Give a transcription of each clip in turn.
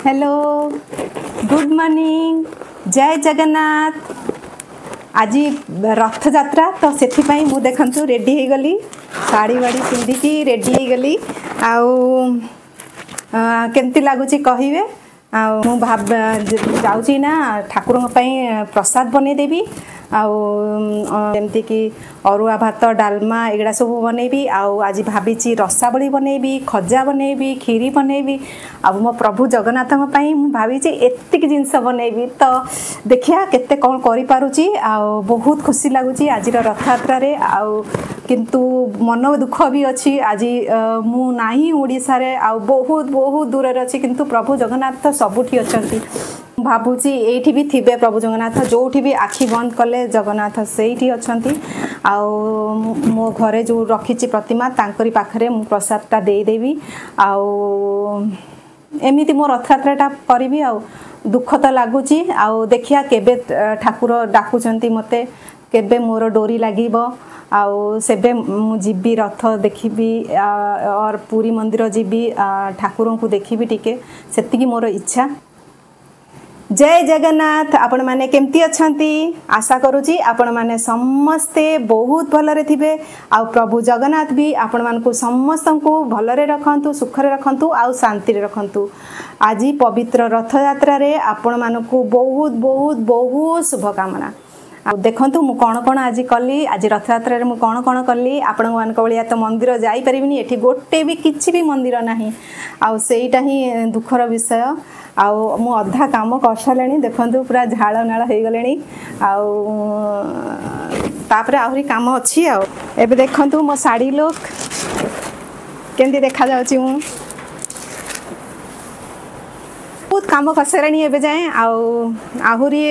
Hello good morning जय जगन्नाथ। आज रथ यात्रा तो से मु देखु रेडी हो गली शाड़ी वाड़ी पिंधिकी रेडी हो गली केमती लगुच कहे मु भाव जाऊँगी ना ठाकुर प्रसाद बनईदेवी आमती कि अरुआ भात डालमा एगुड़ा सब बनईबी आज भावी रसावली बनईबी खजा बनईबी खीरी बनईबी मो प्रभु जगन्नाथ भावी एतिक जिनस बनईबी तो देखिया केते कौन करिपारुची बहुत खुशी लगुच आज रथ यात्रा रे किंतु मन दुख भी अच्छी आज मु नाही ओडिसा रे बहुत बहुत दूर अच्छी किंतु प्रभु जगन्नाथ तो सबुठी अच्छी भावुची एठी भी थिबे प्रभु जगन्नाथ जोठी भी आखि बंद कले जगन्नाथ सेठी अछंती मो घरे जो रखीची प्रतिमा तांकरी पाखरे मु प्रसादटा देई देवी एमिति मो रथ यात्राटा करबी दुख तो लगुची देखिया केबे ठाकुर डाकुचंती मते केबे मोर डोरी लागिबो सेबे मु जीबी रथ देखिबी और पुरी मंदिर जीबी ठाकुरों को देखिबी टिके सेतिकी मोर इच्छा। जय जगन्नाथ। आपण माने केमती अछंती आशा करूची आपण माने समस्ते बहुत भलरे थिबे प्रभु जगन्नाथ भी आपण मानकु समस्त को भलरे रखंतु सुखरे रखंतु शांति रे रखंतु। आज पवित्र रथ यात्रा रे आपण मानकु बहुत बहुत बहुत शुभकामना। देखंतु मु कौन कौन आज कली आज रथ यात्रा रे मु कौन कौन कली आपण मानक भलिया तो मंदिर जाई परिबिनी एठी गोटे भी किछि भी मंदिर नाही सेईटा ही दुखर विषय मु अधा काम कर सारे देखंतु पूरा झाड़ नाल हो गले तापरे आहुरी काम अच्छी एबे देखंतु मो साड़ी लुक केंदी देखा जाउची मु बहुत काम कर सारे एबे जाए आहुरी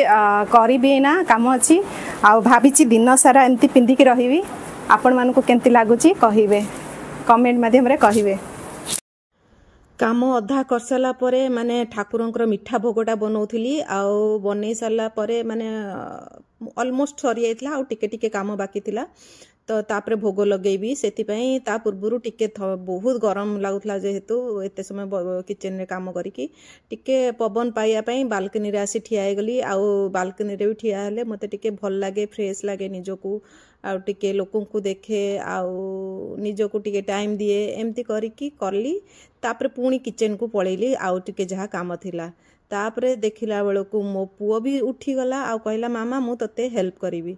करी ना काम अच्छी भावी दिन सारा एमती पिंधिकी रही आपण मानकु केंती लागुची कहिबे कमेंट माध्यम रे कहिबे। काम अधा कर सारा परे माने ठाकुरंकर मिठा भोगटा बनौथिली बनै सारा परे माने ऑलमोस्ट सरी जाइतला टिके टिके काम बाकी थिला तो तापरे भोग लगेबी सेतिपई ता पूर्वरु टिके बहुत गरम लागुतला जेहेतु एते समय किचन रे काम करिकी टिके पवन पाइया पई बाल्कनी रे आसी ठिया गली बाल्कनी रे भी ठिया हेले मते टिके भल लागे फ्रेश लागे निजको टिके लोकों को देखे निजको टिके टाइम दिए एमती करिकी करली तापरे पुणी किचन को पळेली टिके जहा काम थिला तापरे देखिला बेलको मो पुओ भी उठी गला कहला मामा मु तते हेल्प करिवि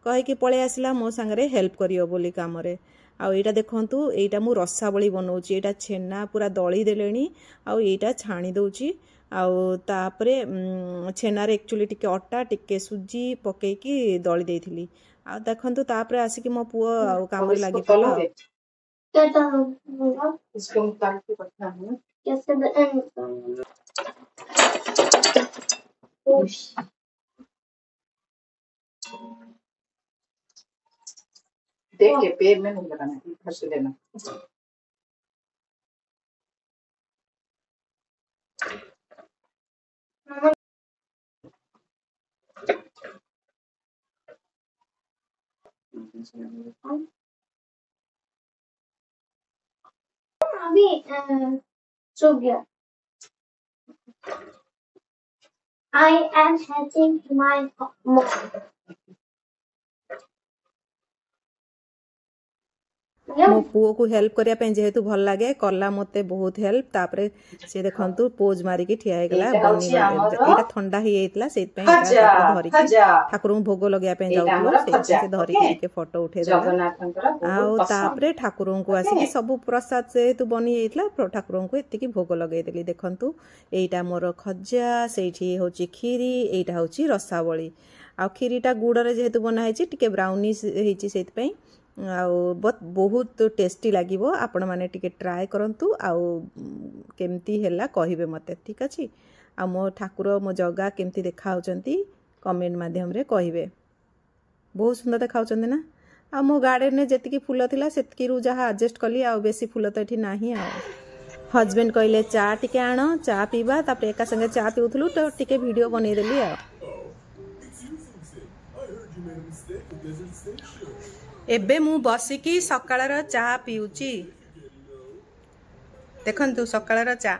कहीकि पळे आसला मो संगे हेल्प करियो बोली काम रे एटा देखंतु एटा मु रसावली बनौची एटा छेना पूरा दळी देलेनी एटा छाणी दउची तापरे छेना रे एक्चुअली टिके अट्टा टिके सुजी पकेकी दळी देइथिली देखंतु तापरे आसिकी मो पुओ काम रे लागि पला देख के पैर में नहीं लगाना इधर से लेना अभी सो गया। I am hatching my mom. मो पुओ को हेल्प करिया पे जेहेतु भल लागे करला मते बहुत हेल्प तापरे से देखंतु पोज मारी की ठिया गेला बनी एटा ठंडा ही एतला सेत पे एटा धरि के ठाकुर भोग लगिया पे जाउतलो से धरि के फोटो उठे देला तापरे ठाकुर को आसी कि सब प्रसाद से तू बनी एतला ठाकुर को एति की भोग लगै देली देखंतु एटा मोर खज्जा सेठी होची खीरी एटा होची रसावली खीरीटा गुड़ रे जेहेतु बना हेची टिके ब्राउनी हेची सेत पे बहुत टेस्टी लागिवो आपण माने टिके ट्राए करंतु केमती हेला कहिबे मते ठीक अछि मो ठाकुर मो जगा केमती देखा होचंती कमेंट माध्यम रे कहिबे बहुत सुंदर देखा होचंती ना मो गार्डन ने जेतिकी फूल थिला सेतकी रु जहा एडजस्ट कली बेसी फूल तो एठी नाही हस्बैंड कहले चा टिके आण चा पीबा तापर एका संगे चा पीउथलु तो टिके वीडियो बनै देली एबे मु बसिकी सकाळर चाहा पिउची देखंतु सकाळर चा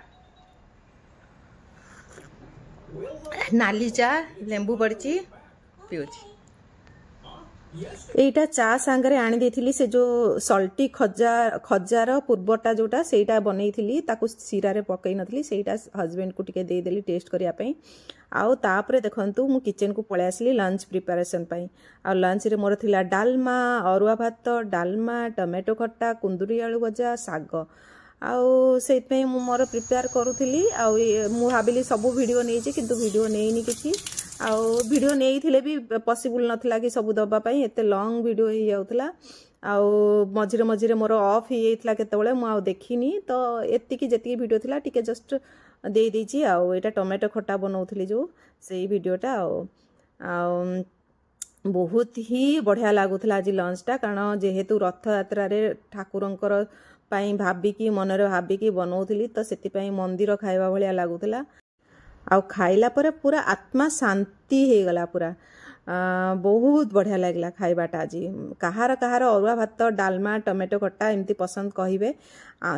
नाली चा लेंबू पड़ी पीऊँगी एटा चा सांगरे आनी देथिली से जो सल्टी खजार पूर्वटा जोटा सेटा बनैथिली ताकू सीरा रे पकई नथली सेटा हस्बैंड को टिके दे देली टेस्ट करिया पई आउ तापरे देखंतु मु किचन को पळे आसली लंच प्रिपरेशन पई आ लंच रे मोर थिला डालमा अरुआ भात डालमा टमेटो खट्टा कुंदुरी आलू भजा साग आउ सेतपई मु मोर प्रिपेयर करूथिली आउ मु भाबिली सब वीडियो नेछि किंतु वीडियो नेइनी किछि आउ वीडियो नेइथिले भी पॉसिबल नथला कि सब दबा पई एते लॉन्ग वीडियो ही जाउथला आउ मझिरे मझिरे मोर ऑफ ही जाइथला केतेबेले मु आउ देखिनी तो एतिकी जेतिकी वीडियो थिला टिके जस्ट दे देछि आउ एटा टोमेटो खट्टा बनौथली जो सेही वीडियोटा आउ बहुत ही बढ़िया लागुथला आज लंचटा कारण जेहेतु रथ यात्रा रे ठाकुरंकर पाई भाबिकी मनरे भाबिकी बनौथली तो सेति पाई मंदिर खाइबा भलिया लागुथला आउ खाइला पर पूरा आत्मा शांति हे गला पूरा बहुत बढ़िया लगला खाइबाटा आज कहार कहार अरुआ भात डालमा टमेटो खट्टा एमती पसंद कहिबे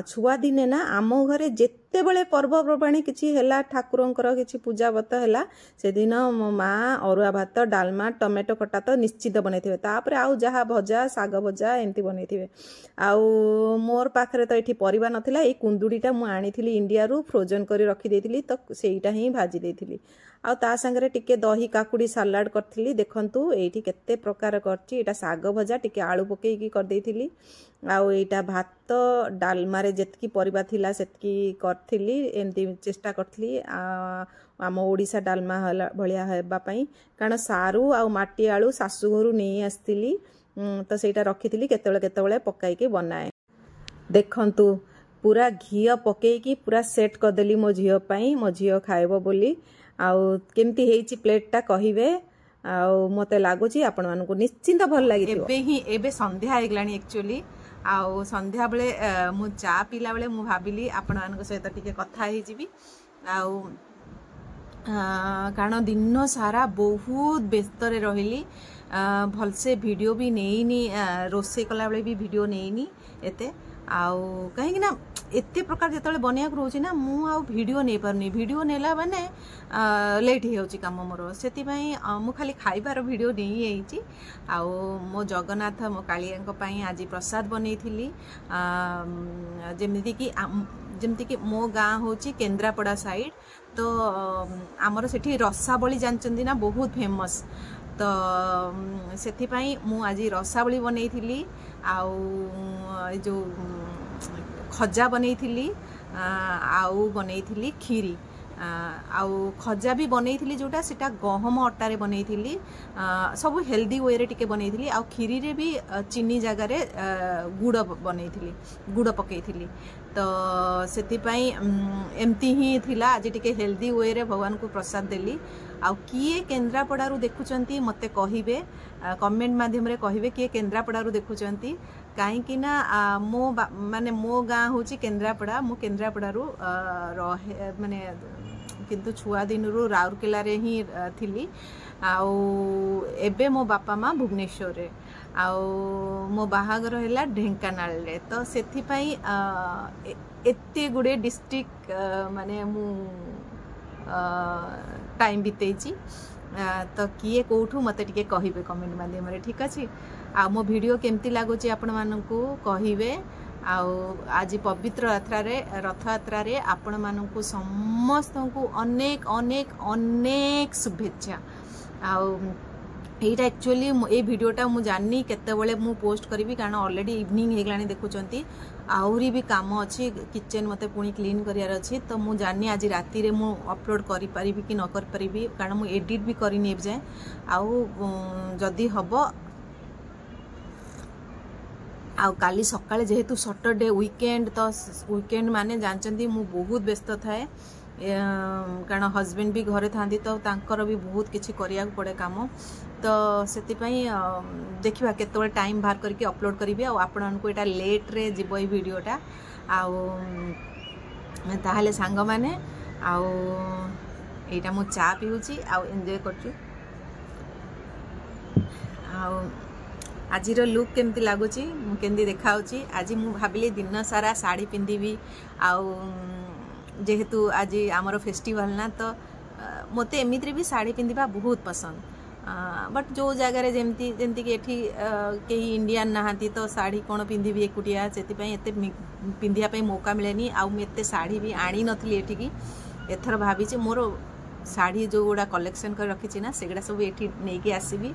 छुआ दिने ना आम घरे जेते बळे पर्वपर्वाणी किछि हैला ठाकुरंकर किछि पूजा व्रत हैला से दिन मो माँ अरुआ भात डालमा टमेटो खट्टा तो निश्चित बनैथिबे तापरे आउ जहा भजा साग भजा एमती बनैथिबे आउ मोर पाखरे तो एठी परिबा नथिला ए कुंदुडीटा मु आनिथिली इंडिया रु फ्रोजन करी रखी देथिली तो सेईटा ही भाजी देथिली आ ता संगरे टिके दही काकुड़ी सलाड करथिली देखंतु एठी केते प्रकार करछि एटा साग भजा टिके आलू पकेई की कर देथिली आउ एटा भात डालमा रे जेतकी परिबा थिला सेतकी करथिली एमती चेष्टा करथिली आम ओडिसा डालमा भलिया हेबा पई कारण सारू आ माटी आलू सासु घरु नेई आस्थिली तो सेटा रखिथिली केतेबेले केतेबेले पकाई के बनाए देखंतु पूरा घिया पकेई की पूरा सेट कर देली मो झियो पई मो झियो खाइबो बोली आउ केमती हेची प्लेटटा कहिबे आउ मते लागुची आपण मानको निश्चिंत भल लागि एबे संध्या आइगलानी एक्चुअली आउ संध्या बेले मु चा पीला बेले मु भाबिली आपण मानको सहित टिके कथा हे जिबी आउ कारण दिन सारा बहुत व्यस्त रे रहिली भलसे वीडियो भी नेइनी रोसे कला बेले भी वीडियो नेइनी एते आउ कहीं ना एते प्रकार जेतले बनिया रोची ना मु आ वीडियो नै परनी वीडियो नेला माने लेट हे होची काम मोर सेति पई मु खाली खाइबार वीडियो नै आइची आउ मो जगन्नाथ मो कालियांक पई आज प्रसाद बनैथिली जेमति कि मो गाँ होची केन्द्रापड़ा साइड तो आमर सेठी रसाबली जानचंदी ना बहुत फेमस तो सेति पई मु आज रसाबली बनैथिली आउ जो खजा बनैथिली आउ बनैथिली खीरी आउ खजा भी बनैथिली जोटा सेटा गहम अटा रे बनैथिली सब हेल्दी वे रे टिके बनैथिली आउ खीरी रे भी चीनी जगह रे गुड़ बनैथिली गुड़ पकैथिली तो सेति पई एमती ही थिला आज टिके हेल्दी वे रे भगवान को प्रसाद देली आउ किए केन्द्रापड़ा रु देखुचंती मते कहिबे कमेंट माध्यम रे कहिबे किए केन्द्रापड़ा रु देखुचंती काहे कि ना मो माने मो गाँ होची केन्द्रापड़ा मो केन्द्रापड़ा रु रहे माने किंतु छुआ दिन रु राउरकेला रे ही थिली आउ एबे मो बापा माँ भुवनेश्वर रे आउ मो बाहागर हैला ढेंकानाल रे तो सेथि पई एते गुडे डिस्ट्रिक्ट माने मु टाइम बितेची तो किए कोठू मते टिके कहिबे कमेंट माध्यम रे ठीक अछि आ मो वीडियो केमती लागुची आपण मानकू कहिबे आउ आज पवित्र रथ यात्रा रे आपण मानकू समस्त को अनेक अनेक अनेक शुभेच्छा आउ एटा एक्चुअली ए वीडियोटा मु जाननी केतेबेले मु पोस्ट करिवि कारण ऑलरेडी इवनिंग हेगलानी देखुचंती आउरी भी काम अच्छी किचन मते पुणी क्लीन करियार अछि तो मु जाननी आज राती रे मु अपलोड करि परिबि कि न कर परिबि कारण मु एडिट भी करिनि एब जाय आउ जदी हबो आउ काली सकाळे जेहेतु सैटरडे वीकेंड तो वीकेंड माने जानचंती मु बहुत व्यस्त थाए कारण हस्बैंड भी घरे थांती तो तांकर भी बहुत किछि करिया पड़े काम तो सेति पई देखिबा केतबे टाइम बाहर करके अपलोड करिबे आ आपन को एटा लेट रे जिबो ई वीडियोटा आउ ताहाले सांग माने आउ एटा मु चा पिउची आउ एन्जॉय करछु आउ आजिर लुक केमती लागुची मु केंदी देखाउची आज मु भाबिले दिन सारा साड़ी पिंदिबी आउ जेहेतु आज आमर फेस्टिवल ना तो मते एमित्री भी साड़ी पिंधिबा बहुत पसंद बट जो जगार जमती जमती कि एठी कहीं इंडियन नहांती तो साड़ी कौन पिंधिबी एकुटिया से एत पिंधिया मौका मिलेनी आते साड़ी भी आनी नथली एठिकी एथर भावी मोर साड़ी जो गुड़ा कलेक्शन कर रखी ना सेगुड़ा सब ये नहीं आसबि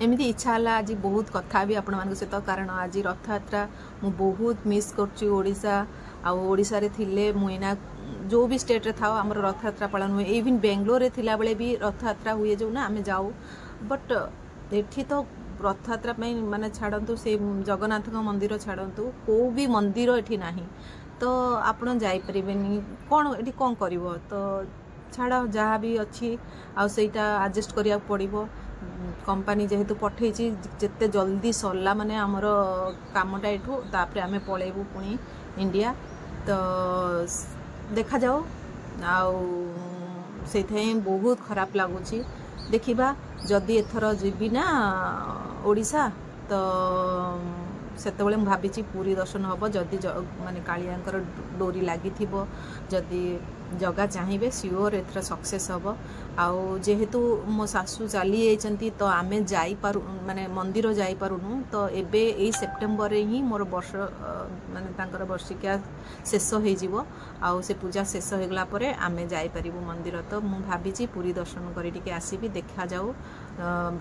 एमती इच्छा है आज बहुत कथा भी आपण मान सहित कारण आज रथयात्रा मु बहुत मिस करोड़शा आशा रे थिले मुइना जो भी स्टेट रे था आम रथयात्रा पालन हुए इवन बेंगलोर रे थिला बेले भी रथयात्रा हुए जो ना आम जाऊ बट एठी तो रथयात्रा माने छाड़तु से जगन्नाथ मंदिर छाड़तु को भी मंदिर एठी नाही तो आपण जाई परिबेनी कौन एठी कौन करिवो तो छाड़ा जहाँ भी अच्छी आईटा आडजस्ट करिया पड़िबो कंपनी जेहेतु पठे जिते जल्दी सरला माने आमर कामटा एठू तापरे आमे पळेबू पुणी इंडिया तो देखा जाओ से बहुत खराब लगुच देखा जदि एथर जीवी ना ओडिशा तो सेतबेले मु भाबिची पूरी दर्शन हम जदि माने कालियांकर डोरी लगी जदि जगह चाहिए सियोर एथर सक्सेस हम आउ जेहेतु मो सासू चली जाइछंती तो आमे जाई पारु माने मंदिर जाई पारुनु तो एबे एई सेप्टेम्बर रे ही मोर वर्ष माने तांकर वर्षिका शेष हो जीवो आउ से पूजा शेष हो गला परे आमे जाई परिबु मंदिर तो मु भाबिची पूरी दर्शन करी टिके आसीबी देखा जाऊ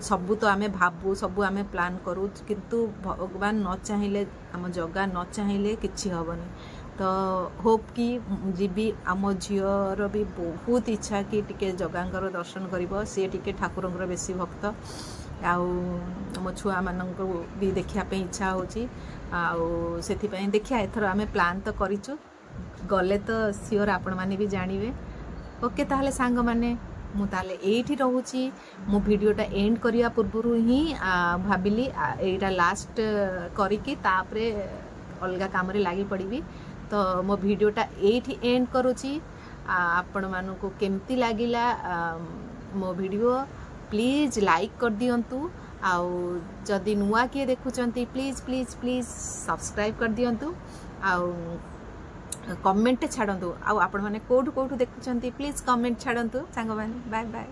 सबू तो आमे भाबू सबू आमे प्लान करू किंतु भगवान न चाहिए आम जगह न चाहिए किछि हबनी तो होप कि जीवी आम झीर भी बहुत इच्छा कि टिके जगांकर दर्शन करिवो से टिके ठाकुरंकर बेसी भक्त आउ मो छुआ मानक भी देखिया पे इच्छा होची आउ सेथि देखिया एथर आमे प्लान तो करिचु गले तो सियोर आपण माने भी जानिबे ओके ताहले सांग माने मु ताले एठी रहूची मो वीडियोटा एंड करिया पूर्वरु ही भाबिली एटा लास्ट करिकी तापरे अलगा काम रे लागि पड़िबी तो मो वीडियोटा एठी एंड करूची आपण मानकु केमती लागिला मो वीडियो प्लीज लाइक कर दियंतु आउ जदि नुआ किए देखुचंती प्लीज प्लीज प्लीज सब्सक्राइब कर दियंतु आउ कमेंट छाड़ंतु आउ आपण माने कोठु कोठु देखुचंती प्लीज कमेंट छाड़ंतु सांग माने बाय बाय।